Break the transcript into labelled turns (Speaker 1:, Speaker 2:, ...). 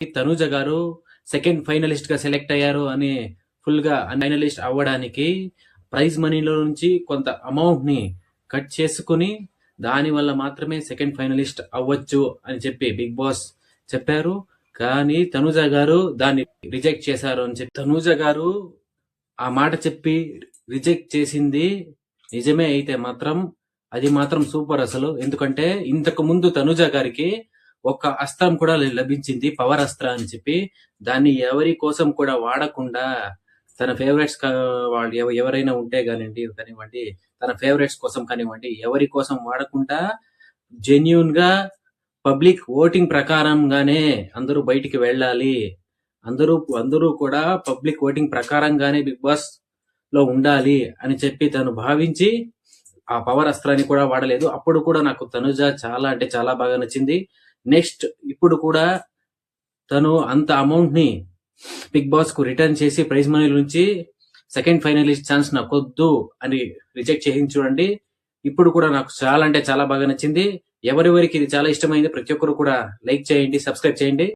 Speaker 1: తనూజ గారు second finalist గా select అయ్యారు అని ఫుల్ గా ఫైనలిస్ట్ అవ్వడానికి ప్రైజ్ మనీలో నుంచి కొంత అమౌంట్ ని కట్ చేసుకుని దాని వల్ల మాత్రమే సెకండ్ ఫైనలిస్ట్ అవ్వచ్చు అని చెప్పి బిగ్ బాస్ చెప్పారు. కానీ తనూజ గారు దాన్ని రిజెక్ట్ చేశారు అని చెప్పి తనూజ గారు ఆ మాట చెప్పి రిజెక్ట్ చేసింది నిజమే అయితే మాత్రం అది మాత్రం సూపర్ అసలు. ఎందుకంటే ఇంతకు ముందు తనూజ గారికి ఒక అస్త్రం కూడా లభించింది, పవర్ అస్త్ర అని చెప్పి. దాన్ని ఎవరి కోసం కూడా వాడకుండా తన ఫేవరెట్స్ వాళ్ళు ఎవరైనా ఉంటే కానివ్వండి, తన ఫేవరెట్స్ కోసం కానివ్వండి, ఎవరి కోసం వాడకుండా జెన్యున్ గా పబ్లిక్ ఓటింగ్ ప్రకారంగానే అందరూ బయటికి వెళ్ళాలి, అందరూ కూడా పబ్లిక్ ఓటింగ్ ప్రకారంగానే బిగ్ బాస్ లో ఉండాలి అని చెప్పి తను భావించి ఆ పవర్ అస్త్రాన్ని కూడా వాడలేదు. అప్పుడు కూడా నాకు తనుజ చాలా అంటే చాలా బాగా నచ్చింది. నెక్స్ట్ ఇప్పుడు కూడా తను అంత అమౌంట్ ని బిగ్ బాస్ కు రిటర్న్ చేసి ప్రైజ్ మనీ నుంచి సెకండ్ ఫైనలిస్ట్ ఛాన్స్ నాకొద్దు అని రిజెక్ట్ చేసింది చూడండి. ఇప్పుడు కూడా నాకు చాలా అంటే చాలా బాగా నచ్చింది. ఎవరెవరికి ఇది చాలా ఇష్టమైంది ప్రతి ఒక్కరు కూడా లైక్ చేయండి, సబ్స్క్రైబ్ చేయండి.